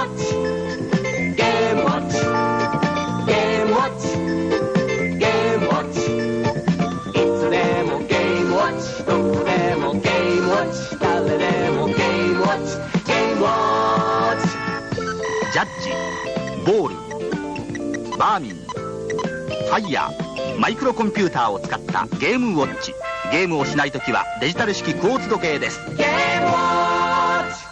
Game Watch. Game Watch. Game Watch. いつでもゲームウォッチ。どこでもゲームウォッチ。誰でもゲームウォッチ。ゲームウォッチ。ジャッジ、ボール、バーミン、ファイヤー、マイクロコンピューターを使ったゲームウォッチ。ゲームをしないときはデジタル式クォーツ時計です。ゲームウォッチ。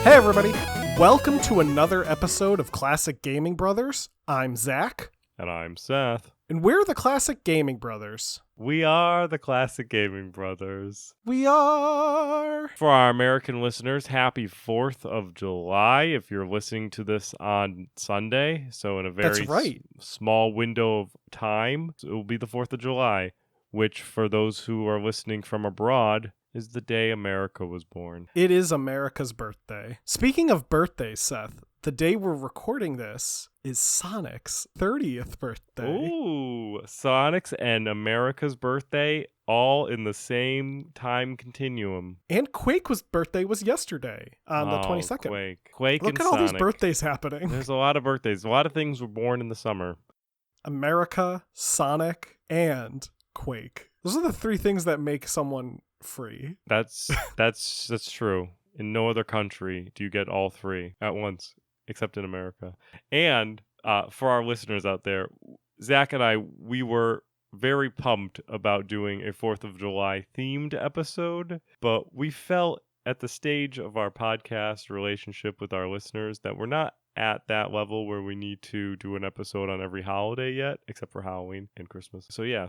Hey everybody, welcome to another episode of Classic Gaming Brothers. I'm Zach. And I'm Seth. And we're the Classic Gaming Brothers. We are the Classic Gaming Brothers. We are. For our American listeners, happy 4th of July if you're listening to this on Sunday. So in a very small window of time, it will be the 4th of July, which for those who are listening from abroad is the day America was born. It is America's birthday. Speaking of birthdays, Seth, the day we're recording this is Sonic's 30th birthday. Ooh, Sonic's and America's birthday all in the same time continuum. And Quake's birthday was yesterday on the 22nd. Quake Look and at all Sonic. these birthdays happening. There's a lot of birthdays. A lot of things were born in the summer. America, Sonic, and Quake. Those are the three things that make someone free. That's true. In no other country do you get all three at once, except in America. And for our listeners out there, Zach and I, we were very pumped about doing a 4th of July themed episode, but we felt at the stage of our podcast relationship with our listeners that we're not at that level where we need to do an episode on every holiday yet, except for Halloween and Christmas. So yeah,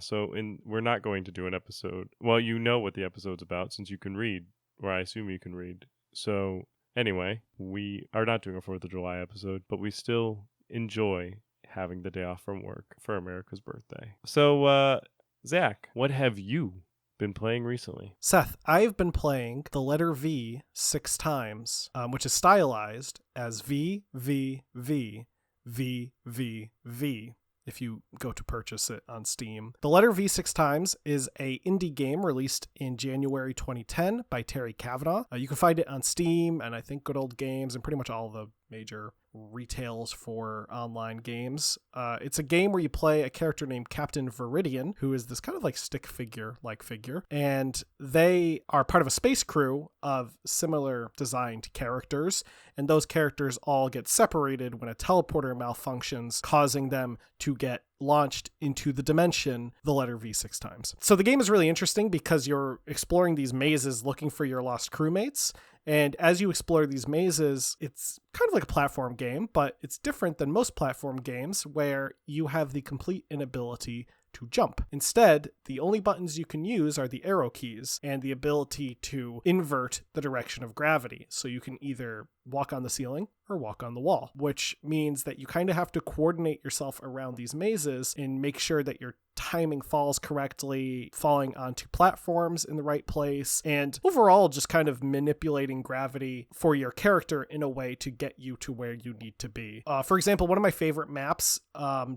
we're not going to do an episode. Well, you know what the episode's about since you can read, or I assume you can read. So anyway, we are not doing a 4th of July episode, but we still enjoy having the day off from work for America's birthday. So, Zach, what have you been playing recently? Seth, I've been playing the letter V 6 times, which is stylized as V, V, V, V, V, V, if you go to purchase it on Steam. The letter V 6 times is a indie game released in January 2010 by Terry Kavanagh. You can find it on Steam and I think Good Old Games and pretty much all the major retails for online games. It's a game where you play a character named Captain Viridian, who is this kind of like stick figure-like figure, and they are part of a space crew of similar designed characters, and those characters all get separated when a teleporter malfunctions, causing them to get launched into the dimension the letter V 6 times. So the game is really interesting because you're exploring these mazes looking for your lost crewmates. And as you explore these mazes, it's kind of like a platform game, but it's different than most platform games where you have the complete inability to jump. Instead, the only buttons you can use are the arrow keys and the ability to invert the direction of gravity. So you can either walk on the ceiling or walk on the wall, which means that you kind of have to coordinate yourself around these mazes and make sure that your timing falls correctly, falling onto platforms in the right place, and overall just kind of manipulating gravity for your character in a way to get you to where you need to be. For example, one of my favorite maps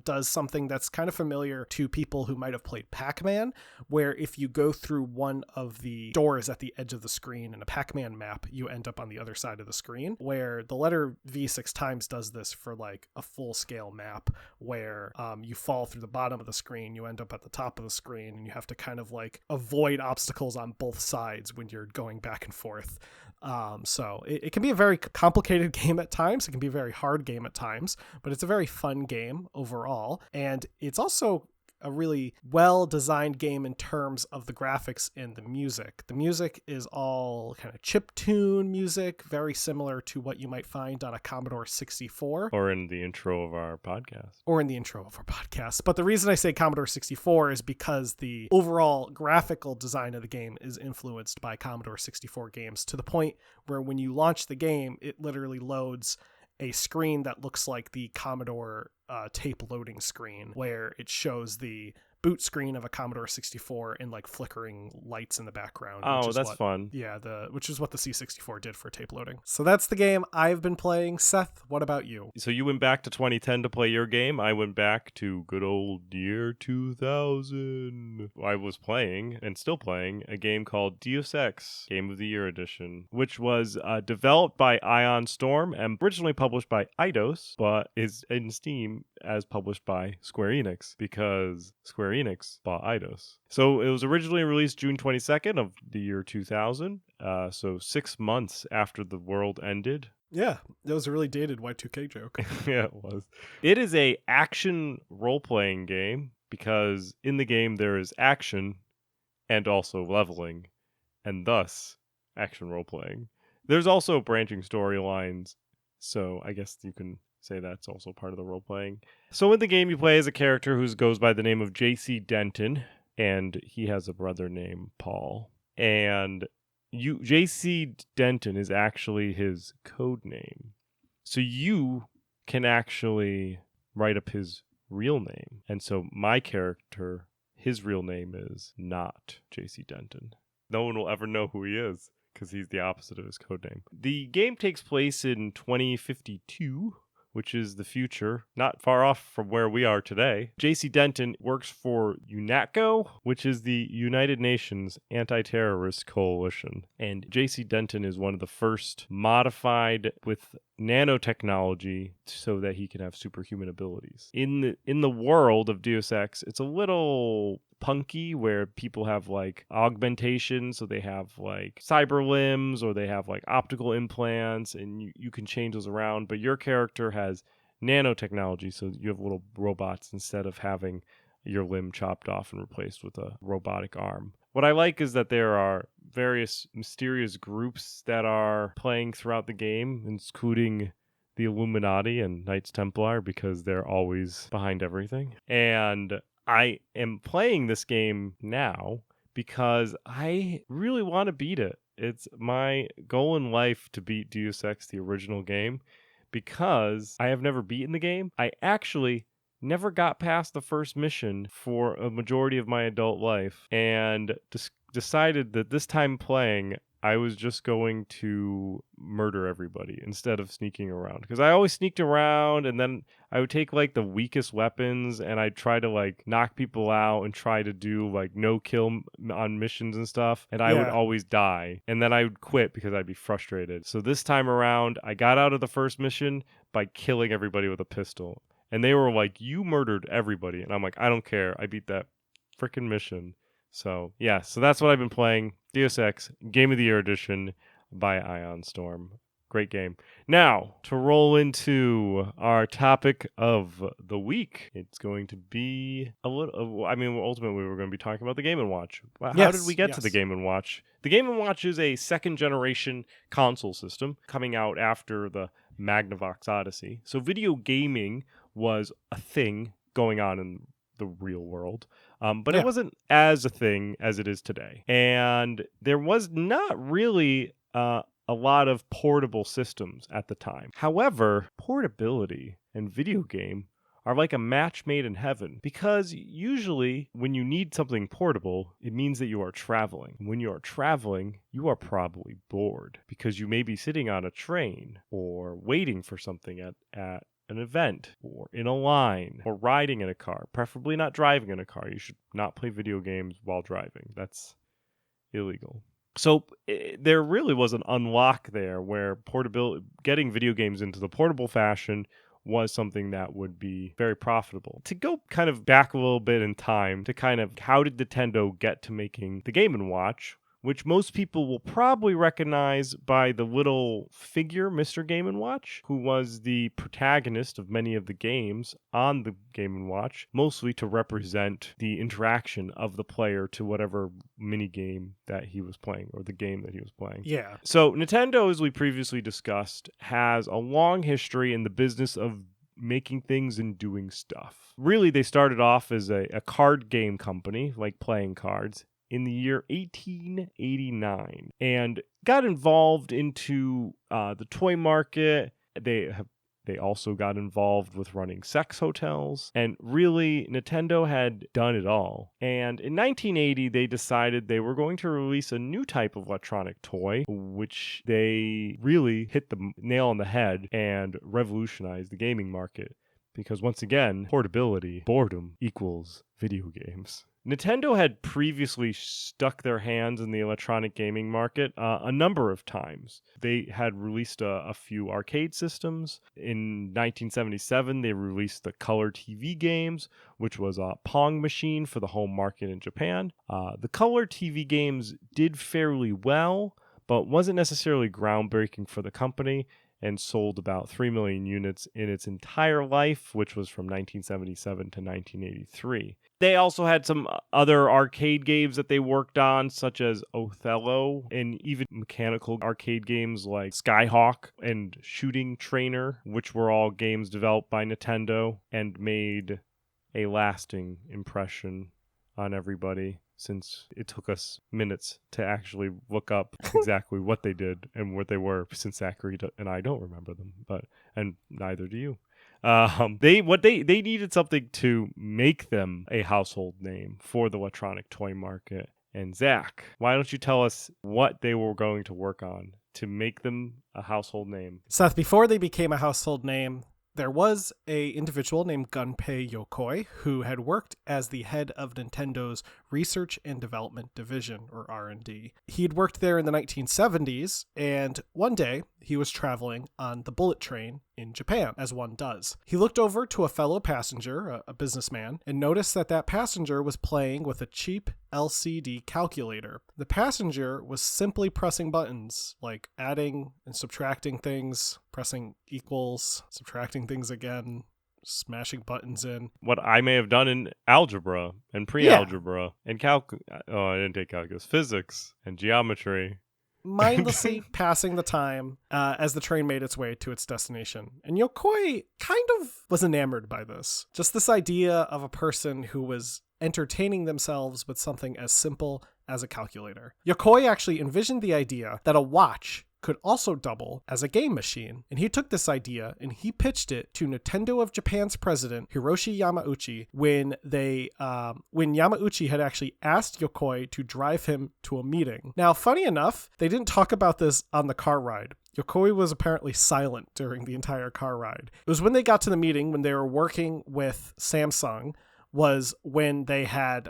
does something that's kind of familiar to people who might have played Pac-Man, where if you go through one of the doors at the edge of the screen in a Pac-Man map, you end up on the other side of the screen, where the letter V 6 times does this for like a full-scale map where you fall through the bottom of the screen, you end up at the top of the screen, and you have to kind of like avoid obstacles on both sides when you're going back and forth. So it can be a very complicated game at times. It can be a very hard game at times, but it's a very fun game overall. And it's also a really well-designed game in terms of the graphics and the music. The music is all kind of chiptune music, very similar to what you might find on a Commodore 64. Or in the intro of our podcast. But the reason I say Commodore 64 is because the overall graphical design of the game is influenced by Commodore 64 games, to the point where when you launch the game, it literally loads a screen that looks like the Commodore tape loading screen, where it shows the boot screen of a Commodore 64 and like flickering lights in the background. Oh, that's fun. Yeah, which is what the C64 did for tape loading. So that's the game I've been playing. Seth, what about you? So you went back to 2010 to play your game. I went back to good old year 2000. I was playing and still playing a game called Deus Ex Game of the Year Edition, which was developed by Ion Storm and originally published by Eidos, but is in Steam as published by Square Enix because Square Enix bought Eidos. So it was originally released June 22nd of the year 2000, so 6 months after the world ended. Yeah, that was a really dated Y2K joke. Yeah, it was. It is a action role-playing game because in the game there is action and also leveling, and thus action role-playing. There's also branching storylines, so I guess you can say that's also part of the role-playing. So in the game you play as a character who goes by the name of JC Denton, and he has a brother named Paul. And JC Denton is actually his code name. So you can actually write up his real name. And so my character, his real name is not JC Denton. No one will ever know who he is because he's the opposite of his code name. The game takes place in 2052, which is the future, not far off from where we are today. JC Denton works for UNATCO, which is the United Nations Anti-Terrorist Coalition. And JC Denton is one of the first modified with nanotechnology so that he can have superhuman abilities. In the world of Deus Ex, it's a little punky where people have like augmentation, so they have like cyber limbs or they have like optical implants, and you can change those around, but your character has nanotechnology, so you have little robots instead of having your limb chopped off and replaced with a robotic arm. What I like is that there are various mysterious groups that are playing throughout the game, including the Illuminati and Knights Templar, because they're always behind everything. And I am playing this game now because I really want to beat it. It's my goal in life to beat Deus Ex, the original game, because I have never beaten the game. I actually never got past the first mission for a majority of my adult life, and decided that this time playing, I was just going to murder everybody instead of sneaking around. Because I always sneaked around, and then I would take like the weakest weapons, and I'd try to like knock people out and try to do like no kill on missions and stuff. And I would always die. And then I would quit because I'd be frustrated. So this time around, I got out of the first mission by killing everybody with a pistol. And they were like, "You murdered everybody." And I'm like, "I don't care. I beat that freaking mission." So, yeah. So that's what I've been playing. Deus Ex Game of the Year Edition by Ion Storm. Great game. Now, to roll into our topic of the week, it's going to be a little... I mean, ultimately, we're going to be talking about the Game & Watch. How did we get to the Game & Watch? The Game & Watch is a second-generation console system coming out after the Magnavox Odyssey. So video gaming was a thing going on in the real world, but it wasn't as a thing as it is today. And there was not really a lot of portable systems at the time. However, portability and video game are like a match made in heaven, because usually when you need something portable, it means that you are traveling. When you are traveling, you are probably bored because you may be sitting on a train or waiting for something at an event or in a line or riding in a car, preferably not driving in a car. You should not play video games while driving. That's illegal. So there really was an unlock there where getting video games into the portable fashion was something that would be very profitable. To go kind of back a little bit in time to kind of how did Nintendo get to making the Game & Watch, which most people will probably recognize by the little figure, Mr. Game & Watch, who was the protagonist of many of the games on the Game & Watch, mostly to represent the interaction of the player to whatever mini game that he was playing or the game that he was playing. Yeah. So Nintendo, as we previously discussed, has a long history in the business of making things and doing stuff. Really, they started off as a card game company, like playing cards, in the year 1889, and got involved into the toy market. They have They also got involved with running sex hotels. And really, Nintendo had done it all. And in 1980, they decided they were going to release a new type of electronic toy, which they really hit the nail on the head and revolutionized the gaming market. Because once again, portability, boredom equals video games. Nintendo had previously stuck their hands in the electronic gaming market a number of times. They had released a few arcade systems. In 1977, they released the Color TV games, which was a Pong machine for the home market in Japan. The Color TV games did fairly well, but wasn't necessarily groundbreaking for the company, and sold about 3 million units in its entire life, which was from 1977 to 1983. They also had some other arcade games that they worked on, such as Othello, and even mechanical arcade games like Skyhawk and Shooting Trainer, which were all games developed by Nintendo and made a lasting impression on everybody, since it took us minutes to actually look up exactly what they did and what they were, since Zachary and I don't remember them, and neither do you. They needed something to make them a household name for the electronic toy market. And Zach, why don't you tell us what they were going to work on to make them a household name? Seth, before they became a household name, there was a individual named Gunpei Yokoi who had worked as the head of Nintendo's Research and Development Division, or R&D. He had worked there in the 1970s, and one day he was traveling on the bullet train in Japan, as one does. He looked over to a fellow passenger, a businessman, and noticed that that passenger was playing with a cheap LCD calculator. The passenger was simply pressing buttons, like adding and subtracting things, pressing equals, subtracting things again, smashing buttons in. What I may have done in algebra and pre-algebra and I didn't take calculus, physics and geometry. Mindlessly passing the time as the train made its way to its destination. And Yokoi kind of was enamored by this. Just this idea of a person who was entertaining themselves with something as simple as a calculator. Yokoi actually envisioned the idea that a watch could also double as a game machine. And he took this idea and he pitched it to Nintendo of Japan's president, Hiroshi Yamauchi, when Yamauchi had actually asked Yokoi to drive him to a meeting. Now, funny enough, they didn't talk about this on the car ride. Yokoi was apparently silent during the entire car ride. It was when they got to the meeting, when they were working with Samsung, was when they had,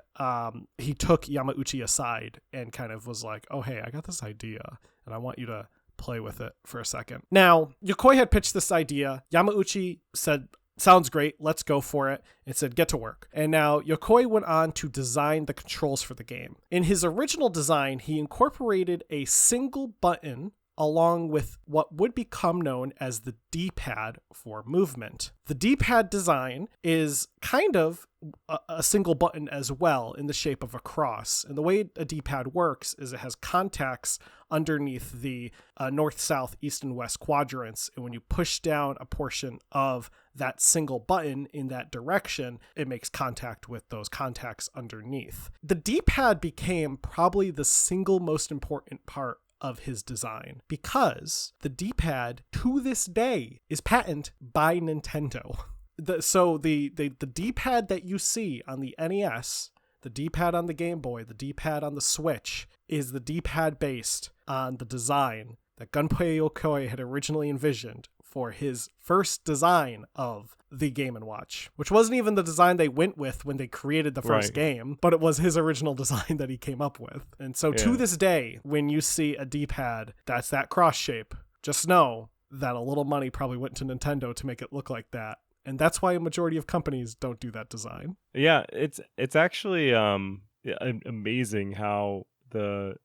he took Yamauchi aside and kind of was like, oh, hey, I got this idea and I want you to play with it for a second. Now, Yokoi had pitched this idea. Yamauchi said, sounds great, let's go for it, and said, get to work. And now Yokoi went on to design the controls for the game. In his original design, he incorporated a single button along with what would become known as the D-pad for movement. The D-pad design is kind of a single button as well, in the shape of a cross. And the way a D-pad works is it has contacts underneath the north, south, east, and west quadrants. And when you push down a portion of that single button in that direction, it makes contact with those contacts underneath. The D-pad became probably the single most important part of his design, because the D-pad to this day is patented by Nintendo. So the D-pad that you see on the NES, the D-pad on the Game Boy, the D-pad on the Switch, is the D-pad based on the design that Gunpei Yokoi had originally envisioned for his first design of the Game & Watch, which wasn't even the design they went with when they created the first game, but it was his original design that he came up with. And so to this day, when you see a D-pad that's that cross shape, just know that a little money probably went to Nintendo to make it look like that. And that's why a majority of companies don't do that design. Yeah, it's actually amazing how the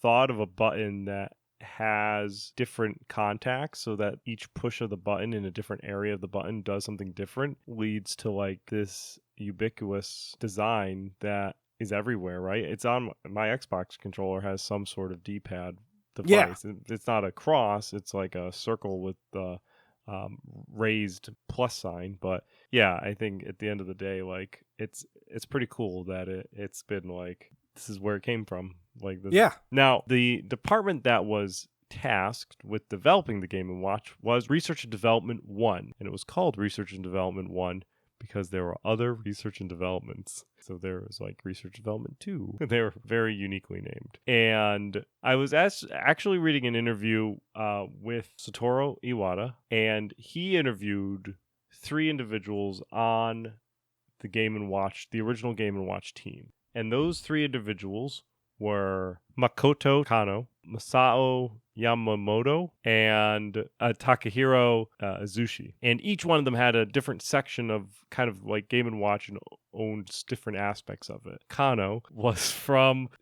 thought of a button that has different contacts, so that each push of the button in a different area of the button does something different, leads to like this ubiquitous design that is everywhere, right? It's on my Xbox controller, has some sort of D-pad device. Yeah. It's not a cross, it's like a circle with the raised plus sign. But yeah, I think at the end of the day, like it's pretty cool that it's been like, this is where it came from. Like this. Yeah. Now, the department that was tasked with developing the Game & Watch was Research and Development 1. And it was called Research and Development 1 because there were other research and developments. So there was like Research Development 2. They were very uniquely named. And I was actually reading an interview with Satoru Iwata, and he interviewed 3 individuals on the Game & Watch, the original Game & Watch team. And those 3 individuals were Makoto Kano, Masao Yamamoto, and Takahiro Azushi. And each one of them had a different section of kind of like Game & Watch and owned different aspects of it. Kano was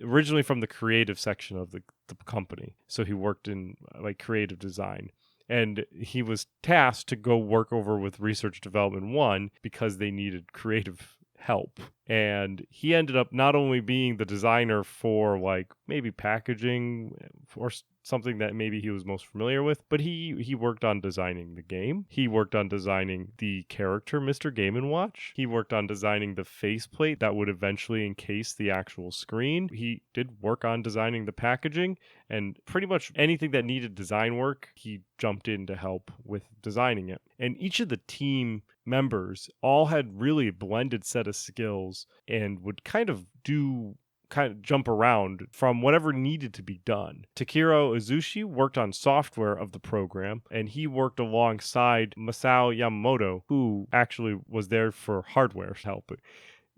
originally from the creative section of the company. So he worked in like creative design. And he was tasked to go work over with Research Development 1 because they needed creative help. And he ended up not only being the designer for like maybe packaging or something that maybe he was most familiar with, but he worked on designing the game. He worked on designing the character Mr. Game & Watch. He worked on designing the faceplate that would eventually encase the actual screen. He did work on designing the packaging, and pretty much anything that needed design work, he jumped in to help with designing it. And each of the team members all had really a blended set of skills and would kind of jump around from whatever needed to be done. Takahiro Azushi worked on software of the program, and he worked alongside Masao Yamamoto, who actually was there for hardware help.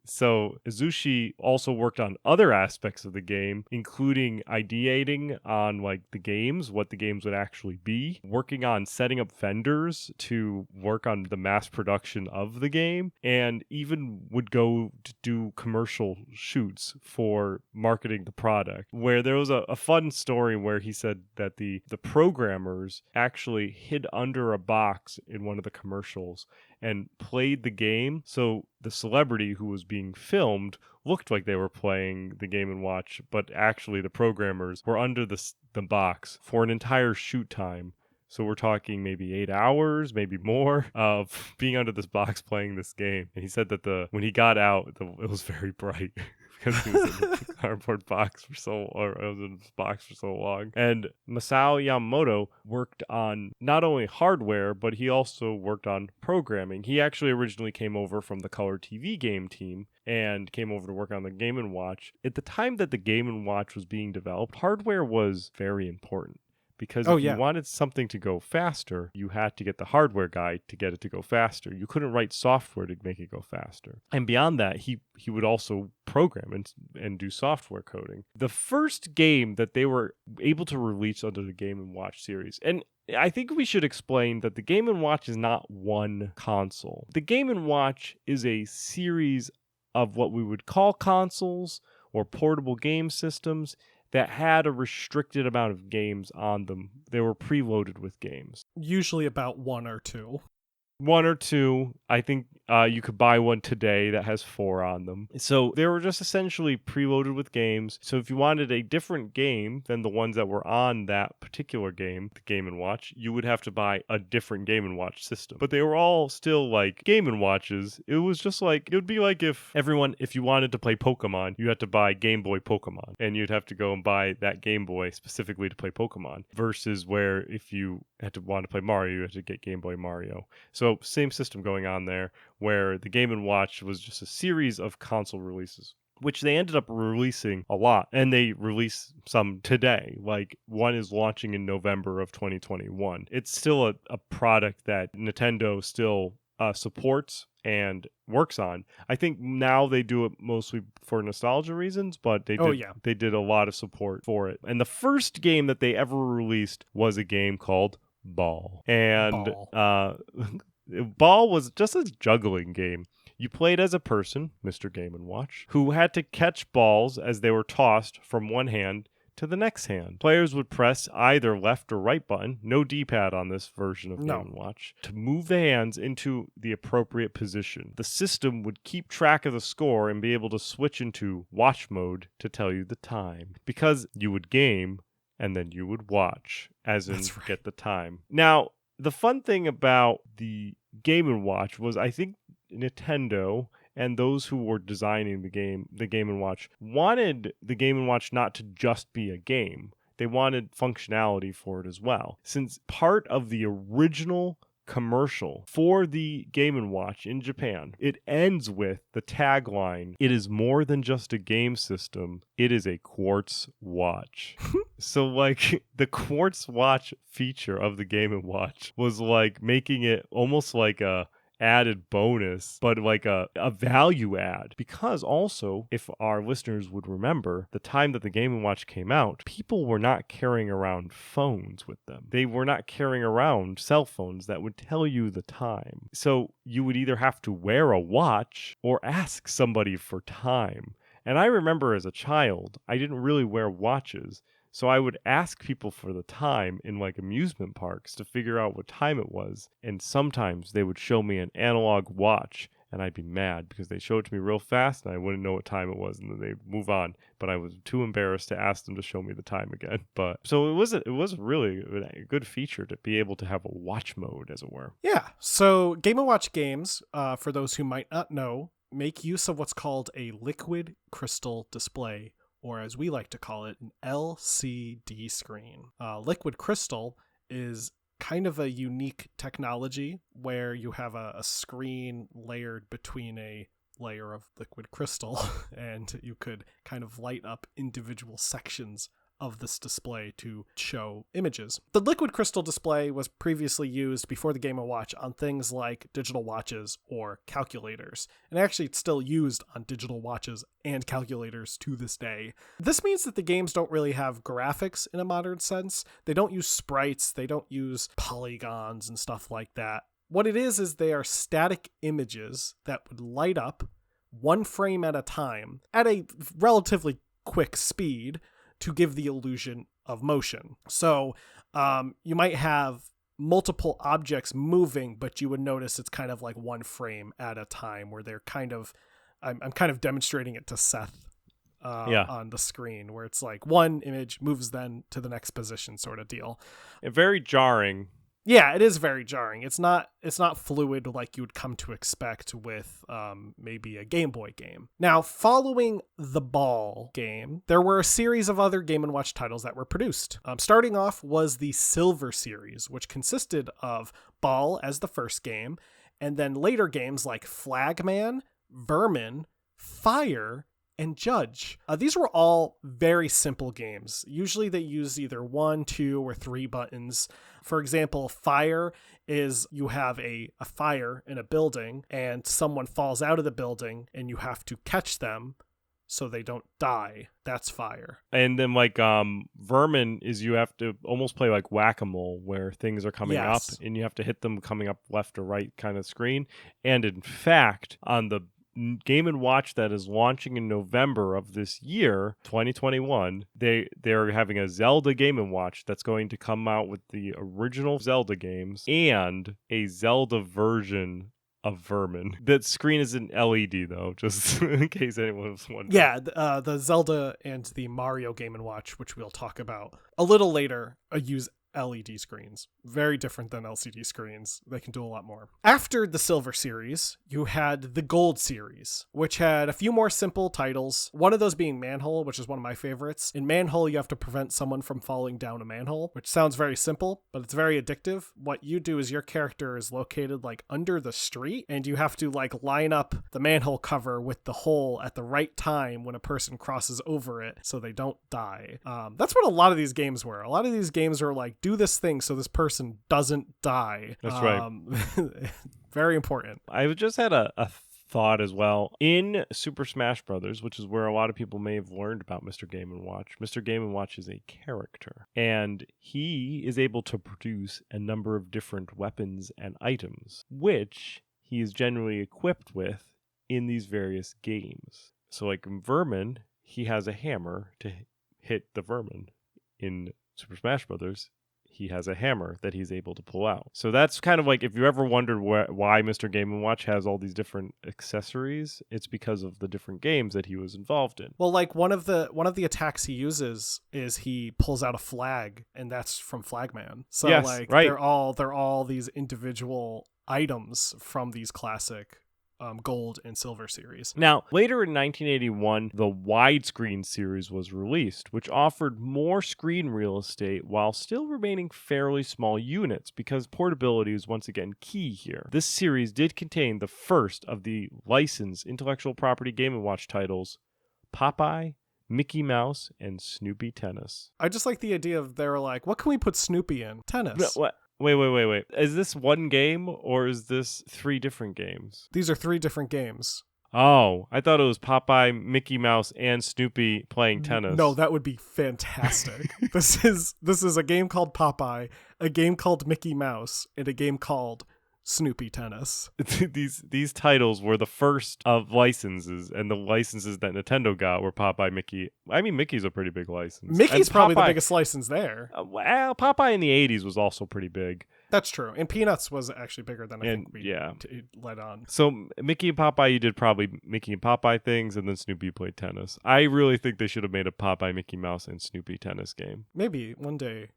So Azushi also worked on other aspects of the game, including ideating on like the games, what the games would actually be, working on setting up vendors to work on the mass production of the game, and even would go to do commercial shoots for marketing the product. Where there was a fun story where he said that the programmers actually hid under a box in one of the commercials and played the game, so the celebrity who was being filmed looked like they were playing the Game & Watch, but actually the programmers were under the box for an entire shoot time. So we're talking maybe 8 hours, maybe more, of being under this box playing this game. And he said that when he got out, it was very bright. Because he was in the cardboard box for so long. And Masao Yamamoto worked on not only hardware, but he also worked on programming. He actually originally came over from the Color TV game team and came over to work on the Game & Watch. At the time that the Game & Watch was being developed, hardware was very important. Because if you wanted something to go faster, you had to get the hardware guy to get it to go faster. You couldn't write software to make it go faster. And beyond that, he would also program and do software coding. The first game that they were able to release under the Game & Watch series, and I think we should explain that the Game & Watch is not one console. The Game & Watch is a series of what we would call consoles or portable game systems that had a restricted amount of games on them. They were preloaded with games. Usually about 1 or 2. 1 or 2. I think you could buy one today that has 4 on them. So they were just essentially preloaded with games. So if you wanted a different game than the ones that were on that particular game, the Game & Watch, you would have to buy a different Game & Watch system. But they were all still like Game & Watches. It was just like, it would be like if you wanted to play Pokemon, you had to buy Game Boy Pokemon. And you'd have to go and buy that Game Boy specifically to play Pokemon. Versus where if you want to play Mario, you had to get Game Boy Mario. So same system going on there, where the Game & Watch was just a series of console releases, which they ended up releasing a lot, and they release some today. Like, one is launching in November of 2021. It's still a product that Nintendo still supports and works on. I think now they do it mostly for nostalgia reasons, but they did a lot of support for it. And the first game that they ever released was a game called Ball. And Ball was just a juggling game. You played as a person, Mr. Game & Watch, who had to catch balls as they were tossed from one hand to the next hand. Players would press either left or right button, no D-pad on this version of Game & Watch, to move the hands into the appropriate position. The system would keep track of the score and be able to switch into watch mode to tell you the time. Because you would game, and then you would watch, as in get the time. Now, the fun thing about the Game & Watch was I think Nintendo and those who were designing the Game & Watch wanted the Game & Watch not to just be a game. they wanted functionality for it as well. Since part of the original commercial for the Game & Watch in Japan, it ends with the tagline, "It is more than just a game system, it is a quartz watch." So like the quartz watch feature of the Game & Watch was like making it almost like a added bonus, but like a value add. Because also, if our listeners would remember, the time that the Game & Watch came out, people were not carrying around phones with them. They were not carrying around cell phones that would tell you the time. So you would either have to wear a watch or ask somebody for time. And I remember as a child, I didn't really wear watches. So I would ask people for the time in like amusement parks to figure out what time it was. And sometimes they would show me an analog watch and I'd be mad because they showed it to me real fast and I wouldn't know what time it was and then they'd move on. But I was too embarrassed to ask them to show me the time again. But so it was really a good feature to be able to have a watch mode, as it were. Yeah. So Game & Watch games, for those who might not know, make use of what's called a liquid crystal display, or as we like to call it, an LCD screen. Liquid crystal is kind of a unique technology where you have a screen layered between a layer of liquid crystal, and you could kind of light up individual sections of this display to show images. The liquid crystal display was previously used before the Game & Watch on things like digital watches or calculators, and actually it's still used on digital watches and calculators to this day. This means that the games don't really have graphics in a modern sense. They don't use sprites, they don't use polygons and stuff like that. What it is they are static images that would light up one frame at a time at a relatively quick speed to give the illusion of motion. So you might have multiple objects moving, but you would notice it's kind of like one frame at a time where they're kind of, I'm kind of demonstrating it to Seth on the screen, where it's like one image moves then to the next position sort of deal. Very jarring. Yeah, it is very jarring. It's not fluid like you would come to expect with maybe a Game Boy game. Now, following the Ball game, there were a series of other Game & Watch titles that were produced. Starting off was the Silver series, which consisted of Ball as the first game, and then later games like Flagman, Vermin, Fire, and Judge. These were all very simple games. Usually they use either 1, 2, or 3 buttons. For example, Fire is you have a fire in a building and someone falls out of the building and you have to catch them so they don't die. That's Fire. And then like Vermin is you have to almost play like whack-a-mole where things are coming up and you have to hit them coming up left or right kind of screen. And in fact, on the Game & Watch that is launching in November of this year, 2021, they're having a Zelda Game & Watch that's going to come out with the original Zelda games and a Zelda version of Vermin. That screen is an LED though, just in case anyone was wondering. Yeah, the Zelda and the Mario Game & Watch, which we'll talk about a little later, use LED screens. Very different than LCD screens. They can do a lot more. After the Silver series, you had the Gold series, which had a few more simple titles. One of those being Manhole, which is one of my favorites. In Manhole, you have to prevent someone from falling down a manhole, which sounds very simple, but it's very addictive. What you do is your character is located like under the street, and you have to like line up the manhole cover with the hole at the right time when a person crosses over it so they don't die. That's what a lot of these games were. A lot of these games are like, do this thing so this person doesn't die. That's right. Very important. I just had a thought as well. In Super Smash Brothers, which is where a lot of people may have learned about Mr. Game & Watch, Mr. Game & Watch is a character, and he is able to produce a number of different weapons and items, which he is generally equipped with in these various games. So like in Vermin, he has a hammer to hit the vermin. In Super Smash Brothers, he has a hammer that he's able to pull out. So that's kind of like, if you ever wondered why Mr. Game & Watch has all these different accessories, it's because of the different games that he was involved in. Well, like one of the attacks he uses is he pulls out a flag, and that's from Flagman. So yes, like right. they're all these individual items from these classic Gold and Silver series. Now, later in 1981, the widescreen series was released, which offered more screen real estate while still remaining fairly small units because portability is once again key here. This series did contain the first of the licensed intellectual property Game & Watch titles, Popeye, Mickey Mouse, and Snoopy Tennis. I just like the idea of they were like, what can we put Snoopy in? Tennis. What? Wait. Is this one game or is this 3 different games? These are 3 different games. Oh, I thought it was Popeye, Mickey Mouse, and Snoopy playing tennis. No, that would be fantastic. This is a game called Popeye, a game called Mickey Mouse, and a game called Snoopy Tennis. These titles were the first of licenses, and the licenses that Nintendo got were Popeye, Mickey. I mean, Mickey's a pretty big license. Mickey's And probably the Popeye- biggest license there. Well, Popeye in the 80s was also pretty big. That's true. And Peanuts was actually bigger than I And, think we yeah. let on. So Mickey and Popeye, you did probably Mickey and Popeye things, and then Snoopy played tennis. I really think they should have made a Popeye, Mickey Mouse, and Snoopy tennis game. Maybe one day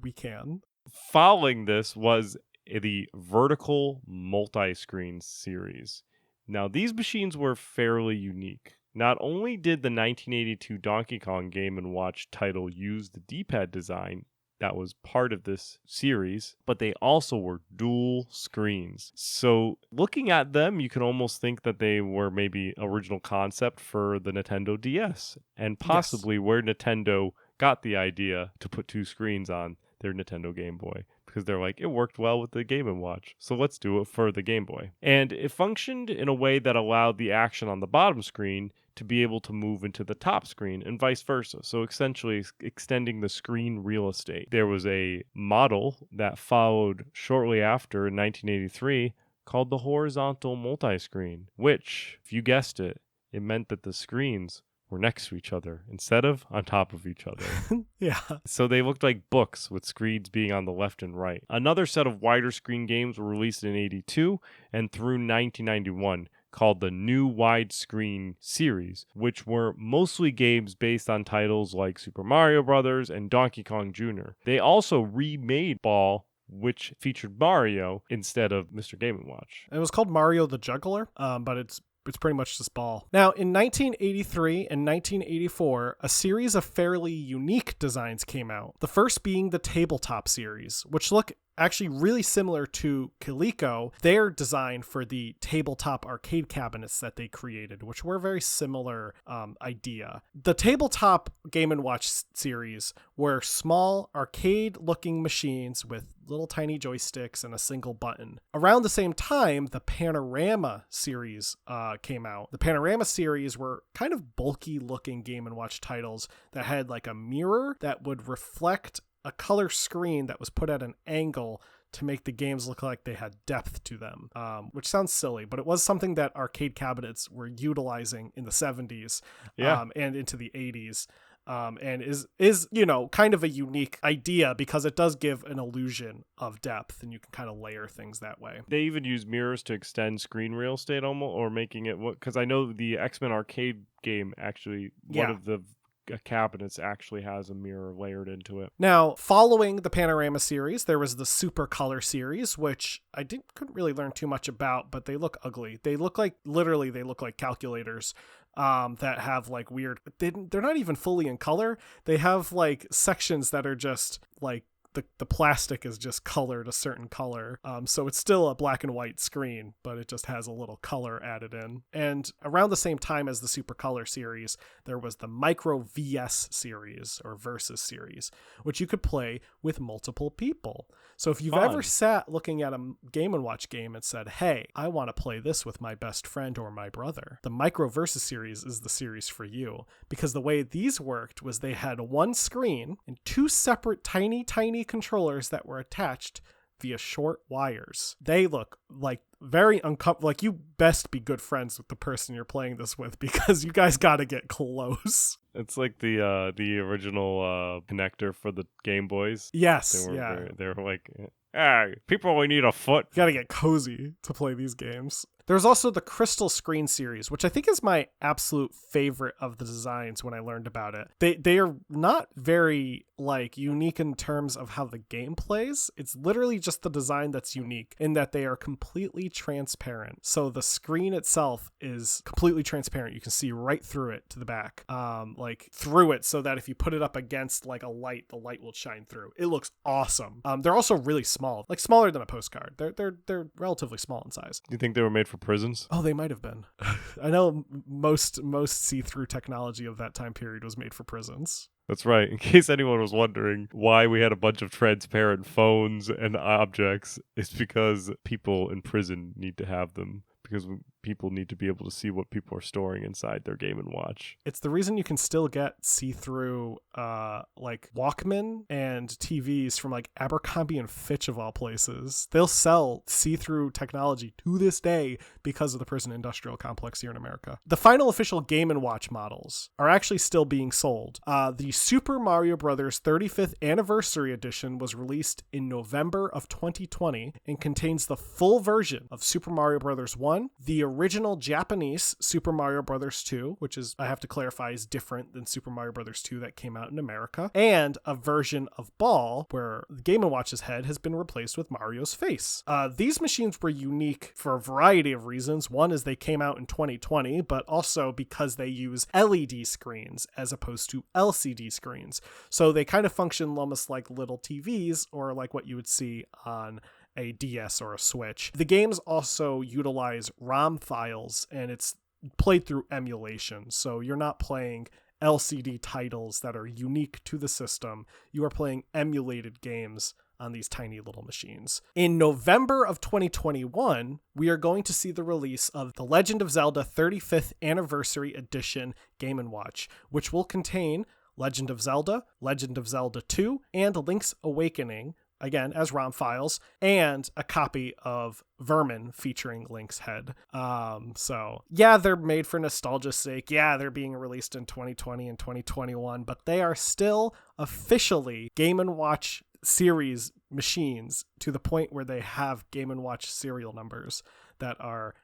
we can. Following this was the vertical multi-screen series. Now, these machines were fairly unique. Not only did the 1982 Donkey Kong Game & Watch title use the D-pad design that was part of this series, but they also were dual screens. So looking at them, you can almost think that they were maybe original concept for the Nintendo DS, and possibly where Nintendo got the idea to put 2 screens on their Nintendo Game Boy, because they're like, it worked well with the Game & Watch, so let's do it for the Game Boy. And it functioned in a way that allowed the action on the bottom screen to be able to move into the top screen and vice versa. So essentially extending the screen real estate. There was a model that followed shortly after in 1983 called the horizontal multi-screen, which, if you guessed it, it meant that the screens were next to each other instead of on top of each other. Yeah. So they looked like books with screens being on the left and right. Another set of wider screen games were released in 82 and through 1991 called the New Widescreen series, which were mostly games based on titles like Super Mario Bros. And Donkey Kong Jr. They also remade Ball, which featured Mario instead of Mr. Game & Watch. It was called Mario the Juggler, but it's pretty much just Ball. Now, in 1983 and 1984, a series of fairly unique designs came out. The first being the Tabletop series, which look actually really similar to Coleco, their design for the tabletop arcade cabinets that they created, which were a very similar idea. The Tabletop Game & Watch series were small arcade-looking machines with little tiny joysticks and a single button. Around the same time, the Panorama series came out. The Panorama series were kind of bulky-looking Game & Watch titles that had like a mirror that would reflect a color screen that was put at an angle to make the games look like they had depth to them, which sounds silly, but it was something that arcade cabinets were utilizing in the 70s and into the 80s. And is kind of a unique idea because it does give an illusion of depth and you can kind of layer things that way. They even use mirrors to extend screen real estate almost, or making it, because I know the X-Men arcade game actually, one of the cabinets actually has a mirror layered into it. Now, following the Panorama series, there was the Super Color series, which I couldn't really learn too much about, but they look ugly. They look like calculators that have like weird, they're not even fully in color. They have like sections that are just like the plastic is just colored a certain color. So it's still a black and white screen, but it just has a little color added in. And around the same time as the Super Color series, there was the Micro VS series or Versus series, which you could play with multiple people. So if you've ever sat looking at a Game & Watch game and said, hey, I want to play this with my best friend or my brother, the Micro Versus series is the series for you, because the way these worked was they had one screen and 2 separate tiny controllers that were attached via short wires. They look like very uncomfortable. Like, you best be good friends with the person you're playing this with because you guys got to get close. It's like the original connector for the Game Boys. Yes, they were like, people only need a foot. You got to get cozy to play these games. There's also the Crystal Screen series, which I think is my absolute favorite of the designs when I learned about it. They are not very unique in terms of how the game plays. It's literally just the design that's unique in that they are completely completely transparent. So the screen itself is completely transparent. You can see right through it to the back, like through it, so that if you put it up against like a light, the light will shine through. It looks awesome. They're also really small, like smaller than a postcard. They're relatively small in size. Do you think they were made for prisons? Oh, they might have been. I know most see-through technology of that time period was made for prisons. That's right. In case anyone was wondering why we had a bunch of transparent phones and objects, it's because people in prison need to have them. Because people need to be able to see what people are storing inside their Game & Watch. It's the reason you can still get see-through like Walkman and TVs from like Abercrombie and Fitch of all places. They'll sell see-through technology to this day because of the prison industrial complex here in America. The final official Game & Watch models are actually still being sold. The Super Mario Bros. 35th Anniversary Edition was released in November of 2020 and contains the full version of Super Mario Bros. 1, the original Japanese Super Mario Bros. 2, which is, I have to clarify, is different than Super Mario Bros. 2 that came out in America, and a version of Ball where Game & Watch's head has been replaced with Mario's face. These machines were unique for a variety of reasons. One is they came out in 2020, but also because they use LED screens as opposed to LCD screens. So they kind of function almost like little TVs, or like what you would see on a DS or a Switch. The games also utilize ROM files, and it's played through emulation. So you're not playing LCD titles that are unique to the system. You are playing emulated games on these tiny little machines. In November of 2021, we are going to see the release of The Legend of Zelda 35th Anniversary Edition Game & Watch, which will contain Legend of Zelda 2, and Link's Awakening, again, as ROM files, and a copy of Vermin featuring Link's head. So yeah, they're made for nostalgia's sake. Yeah, they're being released in 2020 and 2021, but they are still officially Game & Watch series machines, to the point where they have Game & Watch serial numbers that are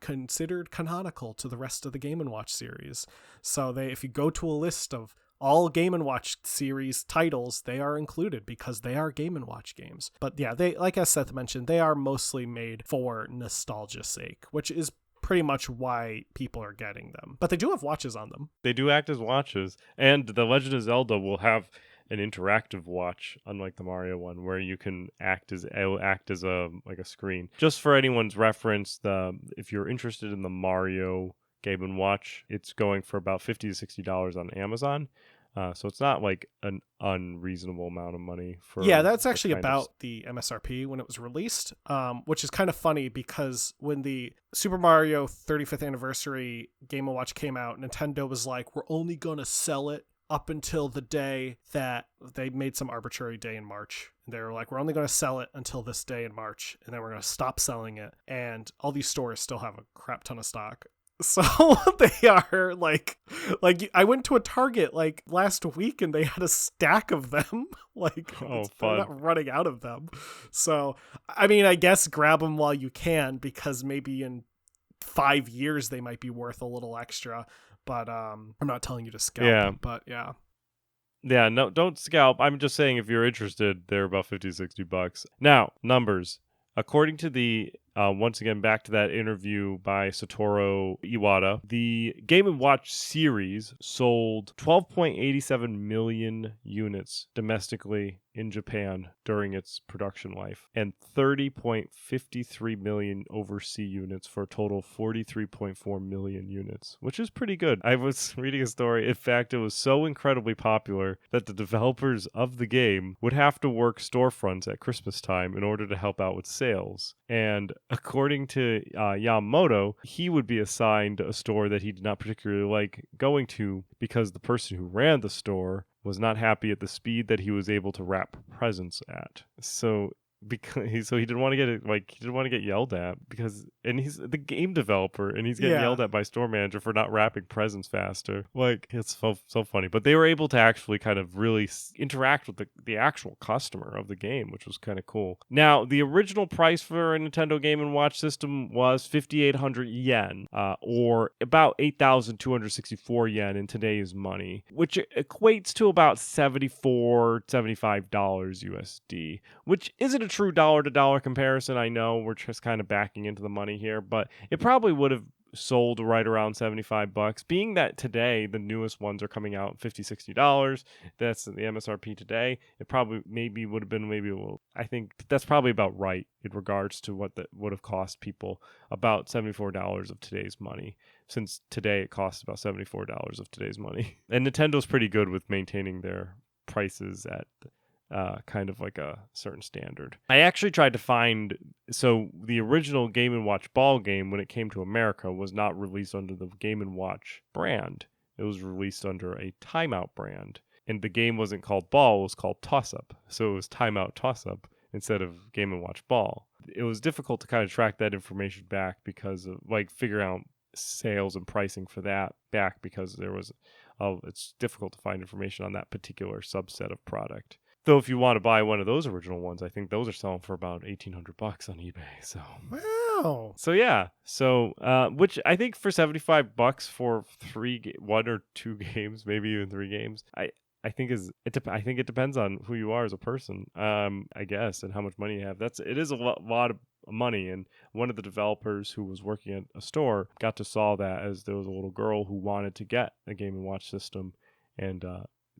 considered canonical to the rest of the Game & Watch series. So if you go to a list of all Game & Watch series titles, they are included because they are Game & Watch games. But yeah, they, like as Seth mentioned, they are mostly made for nostalgia's sake, which is pretty much why people are getting them. But they do have watches on them. They do act as watches. And The Legend of Zelda will have an interactive watch, unlike the Mario one, where you can act as a screen. Just for anyone's reference, if you're interested in the Mario Game & Watch, it's going for about $50 to $60 on Amazon. So it's not like an unreasonable amount of money for. Yeah, that's actually about the MSRP when it was released, which is kind of funny because when the Super Mario 35th Anniversary Game & Watch came out, Nintendo was like, we're only going to sell it up until the day that they made some arbitrary day in March. They were like, we're only going to sell it until this day in March, and then we're going to stop selling it. And all these stores still have a crap ton of stock. So they are like I went to a Target like last week and they had a stack of them. Like, oh, they're not running out of them. So, I mean, I guess grab them while you can, because maybe in 5 years they might be worth a little extra. But I'm not telling you to scalp. Yeah. But yeah. Yeah, no, don't scalp. I'm just saying if you're interested, they're about $50-$60. Now, numbers. According to the, once again, back to that interview by Satoru Iwata, the Game & Watch series sold 12.87 million units domestically in Japan during its production life, and 30.53 million overseas units for a total of 43.4 million units, which is pretty good. I was reading a story. In fact, it was so incredibly popular that the developers of the game would have to work storefronts at Christmas time in order to help out with sales. And according to Yamamoto, he would be assigned a store that he did not particularly like going to because the person who ran the store was not happy at the speed that he was able to wrap presents at. So he didn't want to get yelled at and he's the game developer and he's getting yelled at by store manager for not wrapping presents faster. Like, it's so funny. But they were able to actually kind of really interact with the actual customer of the game, which was kind of cool. Now, the original price for a Nintendo Game & Watch system was 5,800 yen, or about 8,264 yen in today's money, which equates to about $74-$75 USD, which isn't a true dollar-to-dollar comparison. I know we're just kind of backing into the money here, but it probably would have sold right around $75. Being that today the newest ones are coming out $50-$60, that's the MSRP today. It probably maybe would have been I think that's probably about right in regards to what that would have cost people, about $74 of today's money, since today it costs about $74 of today's money. And Nintendo's pretty good with maintaining their prices at kind of like a certain standard. I actually tried to find, so the original Game & Watch ball game, when it came to America, was not released under the Game & Watch brand. It was released under a Timeout brand. And the game wasn't called ball, it was called Toss-Up. So it was Timeout Toss-Up instead of Game & Watch ball. It was difficult to kind of track that information back because of, like, figure out sales and pricing for that back, because there was, it's difficult to find information on that particular subset of product. Though if you want to buy one of those original ones, I think those are selling for about $1,800 on eBay. So Wow. So yeah. So which I think for $75 for one or two games, maybe even 3 games, I think I think it depends on who you are as a person, I guess, and how much money you have. It is a lot of money. And one of the developers who was working at a store got to saw that, as there was a little girl who wanted to get a Game & Watch system, and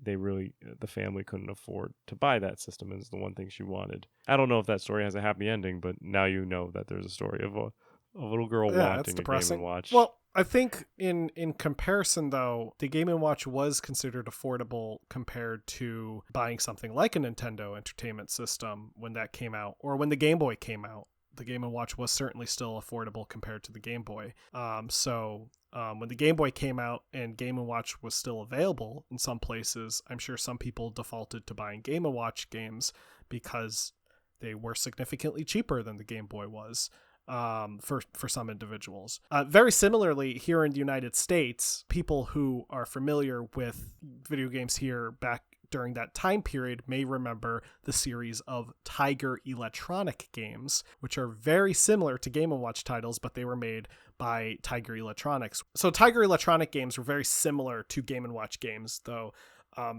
the family couldn't afford to buy that system, is the one thing she wanted. I don't know if that story has a happy ending, but now you know that there's a story of a little girl wanting a Game & Watch. Well, I think in comparison, though, the Game & Watch was considered affordable compared to buying something like a Nintendo Entertainment System when that came out, or when the Game Boy came out. The Game & Watch was certainly still affordable compared to the Game Boy. When the Game Boy came out and Game & Watch was still available in some places, I'm sure some people defaulted to buying Game & Watch games because they were significantly cheaper than the Game Boy was. For some individuals. Very similarly, here in the United States, people who are familiar with video games here back during that time period may remember the series of Tiger Electronic games, which are very similar to Game & Watch titles, but they were made by Tiger Electronics. So Tiger Electronic games were very similar to Game & Watch games, though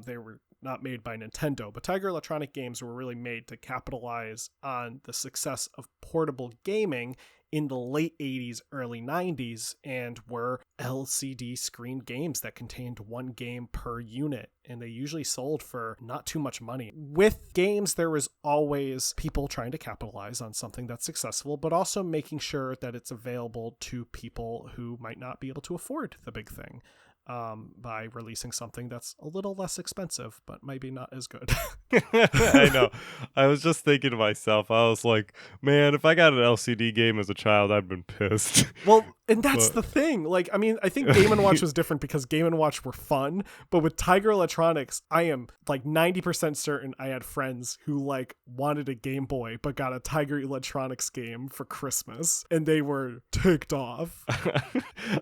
they were not made by Nintendo. But Tiger Electronic games were really made to capitalize on the success of portable gaming in the late 80s, early 90s, and were LCD screen games that contained one game per unit, and they usually sold for not too much money. With games, there was always people trying to capitalize on something that's successful, but also making sure that it's available to people who might not be able to afford the big thing, by releasing something that's a little less expensive, but maybe not as good. I know. I was just thinking to myself, I was like, man, if I got an LCD game as a child, I'd been pissed. Well, and that's the thing. Like, I mean, I think Game & Watch was different because Game & Watch were fun, but with Tiger Electronics, I am like 90% certain I had friends who like wanted a Game Boy, but got a Tiger Electronics game for Christmas, and they were ticked off.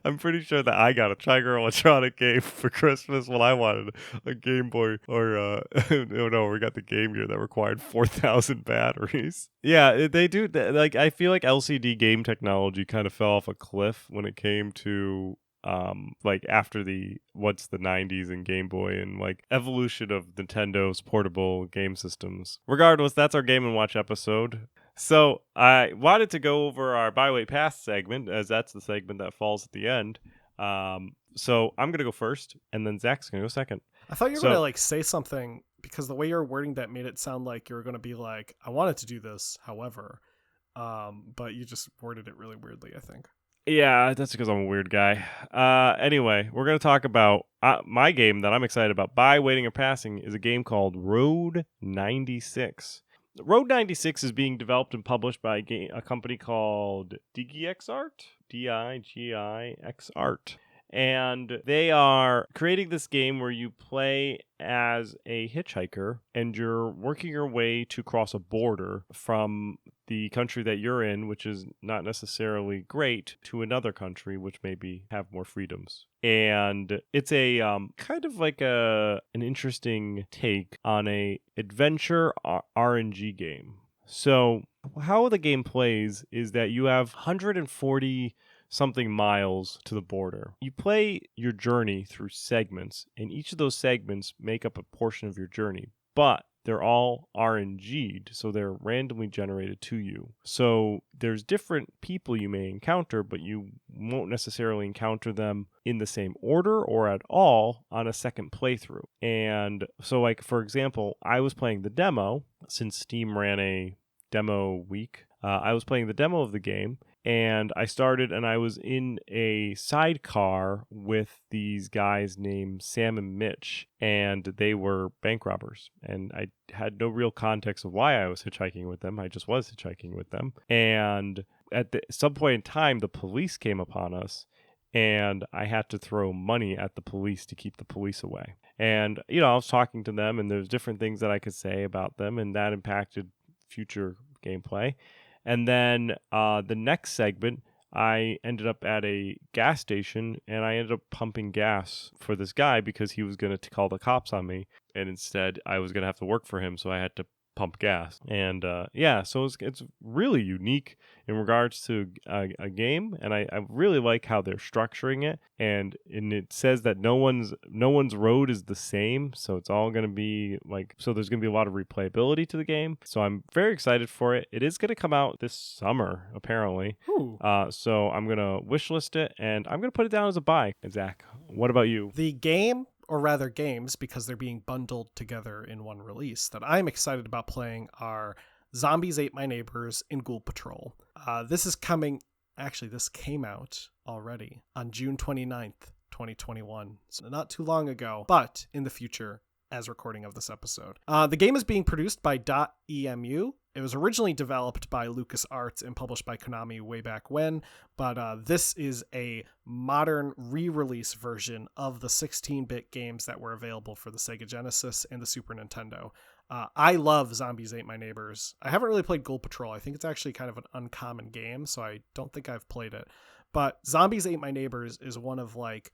I'm pretty sure that I got a Tiger Electronic game for Christmas when I wanted a Game Boy, or no, we got the Game Gear that required 4,000 batteries. Yeah, they do. Like, I feel like LCD game technology kind of fell off a cliff when it came to like after the 90s and Game Boy and like evolution of Nintendo's portable game systems. Regardless, that's our Game & Watch episode. So I wanted to go over our Buy Wait Pass segment, as that's the segment that falls at the end. So I'm gonna go first, and then Zach's gonna go second. I thought you were gonna like say something, because the way you're wording that made it sound like you were gonna be like, I wanted to do this, however, but you just worded it really weirdly, I think. Yeah, that's because I'm a weird guy. Anyway, we're going to talk about my game that I'm excited about. Buy, waiting, or passing is a game called Road 96. Road 96 is being developed and published by a company called DigiXArt, DIGIX And they are creating this game where you play as a hitchhiker and you're working your way to cross a border from the country that you're in, which is not necessarily great, to another country, which maybe have more freedoms. And it's a kind of like an interesting take on a adventure RNG game. So how the game plays is that you have 140 something miles to the border. You play your journey through segments, and each of those segments make up a portion of your journey. But they're all RNG'd, so they're randomly generated to you. So there's different people you may encounter, but you won't necessarily encounter them in the same order or at all on a second playthrough. And so, like, for example, I was playing the demo since Steam ran a demo week. I was playing the demo of the game, and I started and I was in a sidecar with these guys named Sam and Mitch, and they were bank robbers. And I had no real context of why I was hitchhiking with them. I just was hitchhiking with them. And at some point in time, the police came upon us, and I had to throw money at the police to keep the police away. And, you know, I was talking to them, and there's different things that I could say about them, and that impacted future gameplay. And then the next segment, I ended up at a gas station, and I ended up pumping gas for this guy because he was going to call the cops on me. And instead, I was going to have to work for him, so I had to pump gas. And yeah, so it's really unique in regards to a game, and I really like how they're structuring it. And it says that no one's road is the same, so it's all going to be like, so there's going to be a lot of replayability to the game. So I'm very excited for it. It is going to come out this summer, apparently. So I'm going to wishlist it, and I'm going to put it down as a buy. Zach, what about you? The game, or rather games, because they're being bundled together in one release, that I'm excited about playing are Zombies Ate My Neighbors and Ghoul Patrol. This came out already on June 29th, 2021. So not too long ago, but in the future as recording of this episode. The game is being produced by .emu. It was originally developed by LucasArts and published by Konami way back when, but this is a modern re-release version of the 16-bit games that were available for the Sega Genesis and the Super Nintendo. I love Zombies Ate My Neighbors. I haven't really played Ghoul Patrol. I think it's actually kind of an uncommon game, so I don't think I've played it. But Zombies Ate My Neighbors is one of like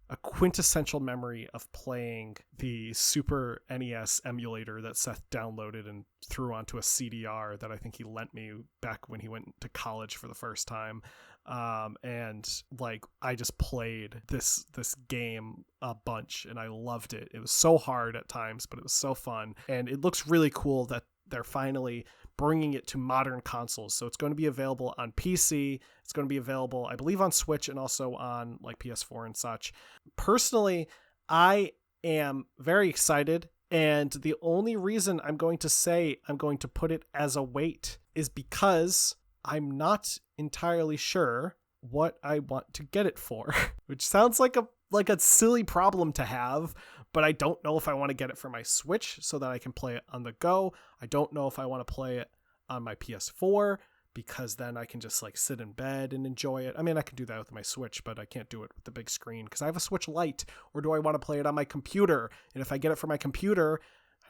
a quintessential memory of playing the Super NES emulator that Seth downloaded and threw onto a CDR that I think he lent me back when he went to college for the first time. And like, I just played this game a bunch and I loved it. It was so hard at times, but it was so fun. And it looks really cool that they're finally bringing it to modern consoles. So it's going to be available on PC. It's going to be available, I believe, on Switch and also on like PS4 and such. Personally, I am very excited. And the only reason I'm going to say I'm going to put it as a wait is because I'm not entirely sure what I want to get it for, which sounds like a silly problem to have, but I don't know if I want to get it for my Switch so that I can play it on the go. I don't know if I want to play it on my PS4 because then I can just like sit in bed and enjoy it. I mean, I can do that with my Switch, but I can't do it with the big screen because I have a Switch Lite. Or do I want to play it on my computer? And if I get it for my computer,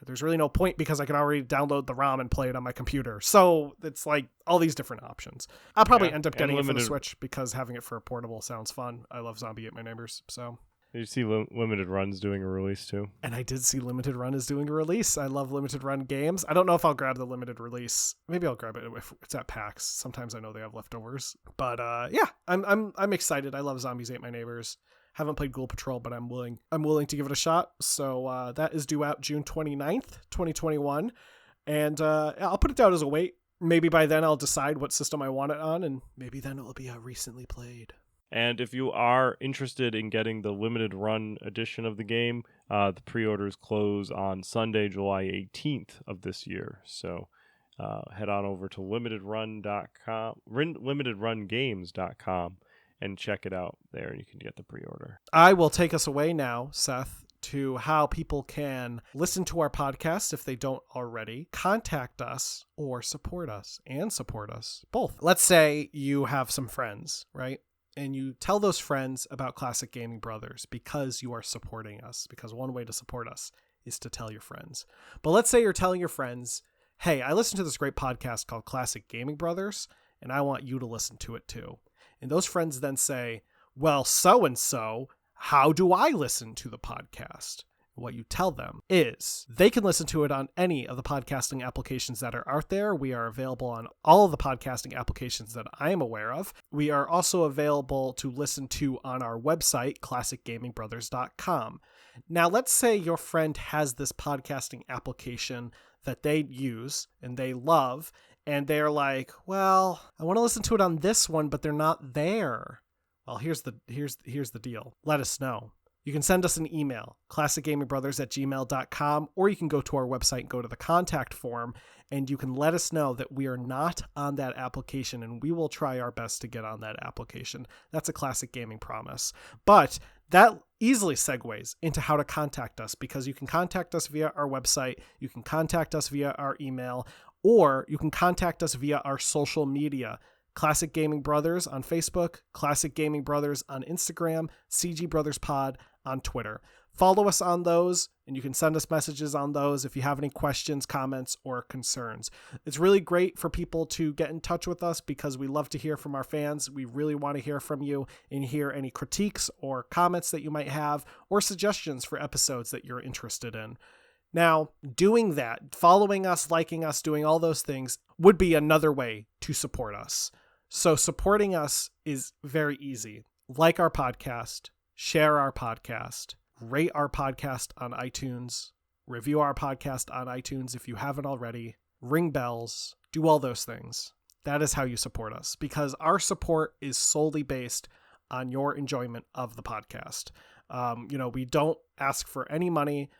there's really no point because I can already download the ROM and play it on my computer. So it's like all these different options. I'll probably end up getting it for the Switch because having it for a portable sounds fun. I love Zombie Ate My Neighbors, so... Did you see Limited Run's doing a release too? And I did see Limited Run is doing a release. I love Limited Run games. I don't know if I'll grab the limited release. Maybe I'll grab it if it's at PAX. Sometimes I know they have leftovers. But yeah, I'm excited. I love Zombies Ate My Neighbors. Haven't played Ghoul Patrol, but I'm willing to give it a shot. So that is due out June 29th, 2021. And I'll put it down as a wait. Maybe by then I'll decide what system I want it on, and maybe then it'll be recently played. And if you are interested in getting the limited run edition of the game, the pre-orders close on Sunday, July 18th of this year. So head on over to limitedrungames.com and check it out there, and you can get the pre-order. I will take us away now, Seth, to how people can listen to our podcast if they don't already, contact us, or support us, both. Let's say you have some friends, right? And you tell those friends about Classic Gaming Brothers because you are supporting us, because one way to support us is to tell your friends. But let's say you're telling your friends, hey, I listened to this great podcast called Classic Gaming Brothers, and I want you to listen to it too. And those friends then say, well, so-and-so, how do I listen to the podcast? what you tell them is they can listen to it on any of the podcasting applications that are out there. We are available on all of the podcasting applications that I am aware of. We are also available to listen to on our website, classicgamingbrothers.com. Now, let's say your friend has this podcasting application that they use and they love, and they're like, well, I want to listen to it on this one, but they're not there. Well, here's the deal. Let us know. You can send us an email, classicgamingbrothers@gmail.com, or you can go to our website and go to the contact form, and you can let us know that we are not on that application, and we will try our best to get on that application. That's a Classic Gaming promise. But that easily segues into how to contact us, because you can contact us via our website, you can contact us via our email, or you can contact us via our social media. Classic Gaming Brothers on Facebook, Classic Gaming Brothers on Instagram, CG Brothers Pod on Twitter. Follow us on those, and you can send us messages on those if you have any questions, comments, or concerns. It's really great for people to get in touch with us because we love to hear from our fans. We really want to hear from you and hear any critiques or comments that you might have or suggestions for episodes that you're interested in. Now, doing that, following us, liking us, doing all those things would be another way to support us. So supporting us is very easy. Like our podcast, share our podcast, rate our podcast on iTunes, review our podcast on iTunes if you haven't already, ring bells, do all those things. That is how you support us, because our support is solely based on your enjoyment of the podcast. We don't ask for any money.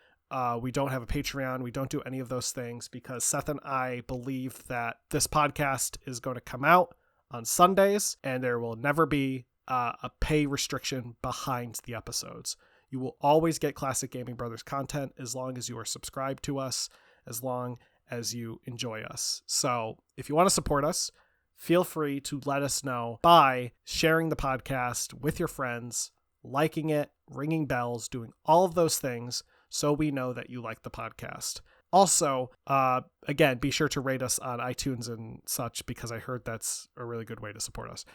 We don't have a Patreon. We don't do any of those things because Seth and I believe that this podcast is going to come out on Sundays and there will never be a pay restriction behind the episodes. You will always get Classic Gaming Brothers content as long as you are subscribed to us, as long as you enjoy us. So if you want to support us, feel free to let us know by sharing the podcast with your friends, liking it, ringing bells, doing all of those things so we know that you like the podcast. Also, again, be sure to rate us on iTunes and such because I heard that's a really good way to support us.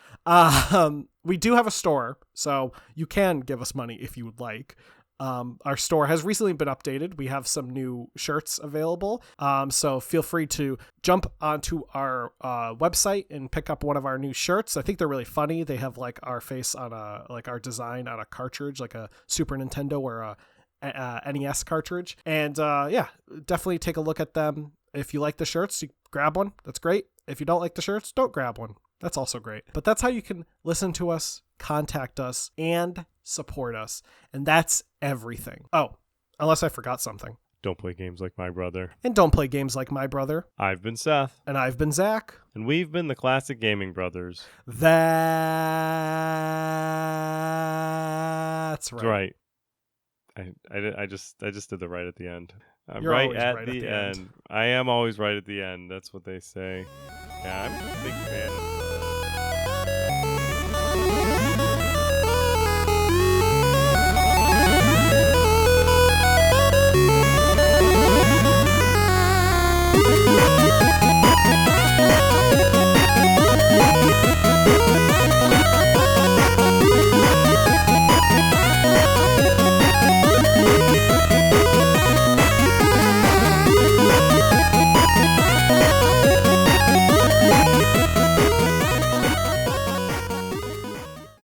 We do have a store, so you can give us money if you would like. Our store has recently been updated. We have some new shirts available. So feel free to jump onto our website and pick up one of our new shirts. I think they're really funny. They have like our face on our design on a cartridge, like a Super Nintendo or a NES cartridge. And definitely take a look at them. If you like the shirts, you grab one. That's great. If you don't like the shirts, don't grab one. That's also great. But that's how you can listen to us, contact us, and support us. And that's everything. Oh, unless I forgot something. Don't play games like my brother. And don't play games like my brother. I've been Seth. And I've been Zach. And we've been the Classic Gaming Brothers. That's right. That's right. I just did the right at the end. I'm You're right always at right the end. I am always right at the end. That's what they say. Yeah, I'm a big fan of